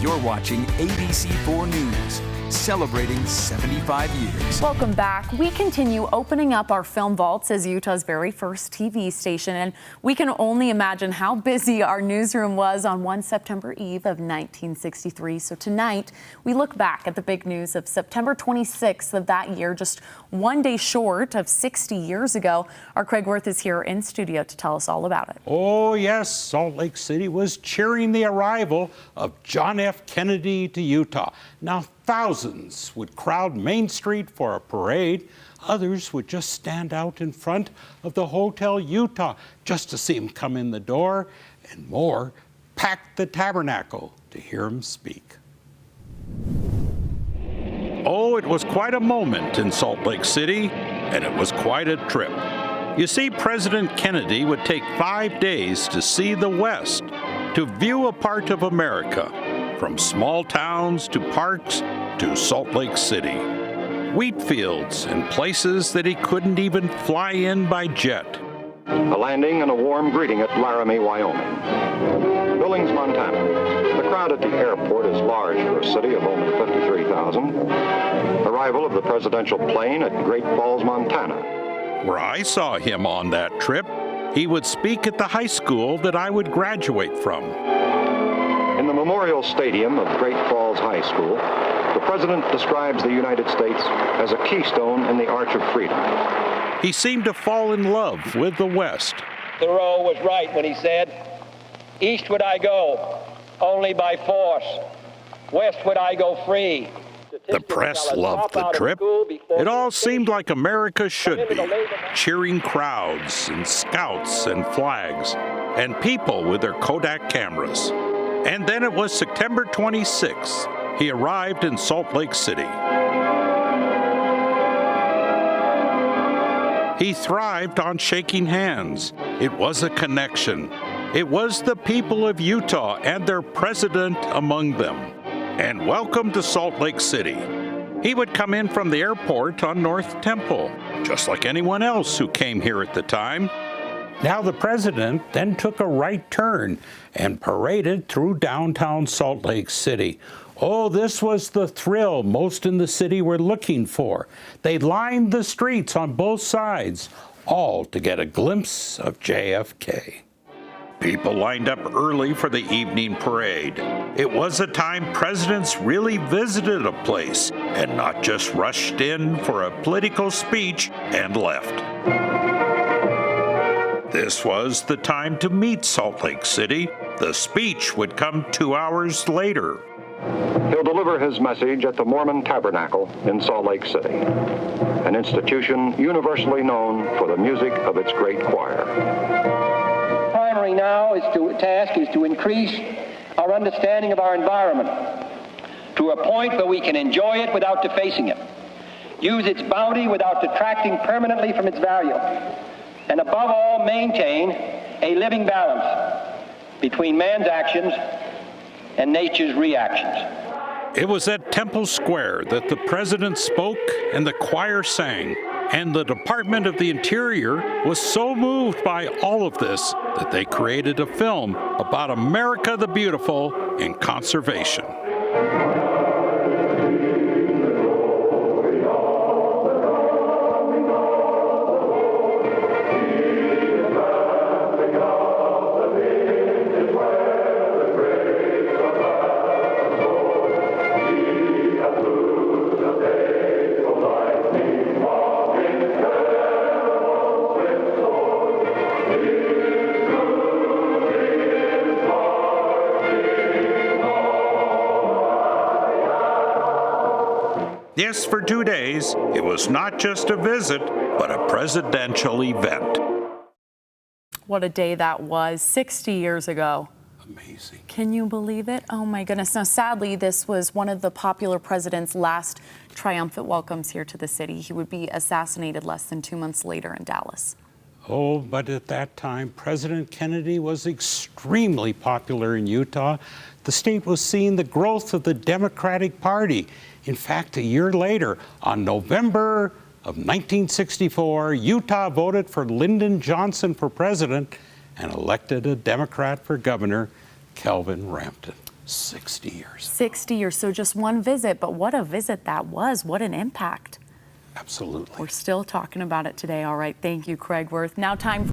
You're watching ABC4 News, celebrating 75 years. Welcome back. We continue opening up our film vaults as Utah's very first TV station, and we can only imagine how busy our newsroom was on one September Eve of 1963. So tonight, we look back at the big news of September 26th of that year, just one day short of 60 years ago. Our Craig Wirth is here in studio to tell us all about it. Oh, yes, Salt Lake City was cheering the arrival of John F. Kennedy to Utah. Now, thousands would crowd Main Street for a parade. Others would just stand out in front of the Hotel Utah just to see him come in the door, and more packed the Tabernacle to hear him speak. Oh, it was quite a moment in Salt Lake City, and it was quite a trip. You see, President Kennedy would take 5 days to see the West, to view a part of America, from small towns to parks to Salt Lake City. Wheat fields and places that he couldn't even fly in by jet. A landing and a warm greeting at Laramie, Wyoming. Billings, Montana. The crowd at the airport is large for a city of only 53,000. Arrival of the presidential plane at Great Falls, Montana. Where I saw him on that trip, he would speak at the high school that I would graduate from. In the Memorial Stadium of Great Falls High School, the president describes the United States as a keystone in the Arch of Freedom. He seemed to fall in love with the West. Thoreau was right when he said, "East would I go, only by force. West would I go free." The press loved the trip. It all seemed like America should be. Cheering crowds and scouts and flags and people with their Kodak cameras. And then it was September 26th. He arrived in Salt Lake City. He thrived on shaking hands. It was a connection. It was the people of Utah and their president among them. And welcome to Salt Lake City. He would come in from the airport on North Temple, just like anyone else who came here at the time. Now the president then took a right turn and paraded through downtown Salt Lake City. Oh, this was the thrill most in the city were looking for. They lined the streets on both sides, all to get a glimpse of JFK. People lined up early for the evening parade. It was a time presidents really visited a place and not just rushed in for a political speech and left. This was the time to meet Salt Lake City. The speech would come 2 hours later. He'll deliver his message at the Mormon Tabernacle in Salt Lake City, an institution universally known for the music of its great choir. Primary now task is to increase our understanding of our environment to a point where we can enjoy it without defacing it, use its bounty without detracting permanently from its value, and above all, maintain a living balance between man's actions and nature's reactions. It was at Temple Square that the president spoke and the choir sang, and the Department of the Interior was so moved by all of this that they created a film about America the Beautiful and conservation. Yes, for 2 days, it was not just a visit, but a presidential event. What a day that was, 60 years ago. Amazing. Can you believe it? Oh my goodness. Now, sadly, this was one of the popular president's last triumphant welcomes here to the city. He would be assassinated less than 2 months later in Dallas. Oh, but at that time, President Kennedy was extremely popular in Utah. The state was seeing the growth of the Democratic Party. In fact, a year later, on November of 1964, Utah voted for Lyndon Johnson for president and elected a Democrat for governor, Calvin Rampton. 60 years. 60 years, so just one visit, but what a visit that was. What an impact. Absolutely. We're still talking about it today. All right, thank you, Craig Wirth. Now time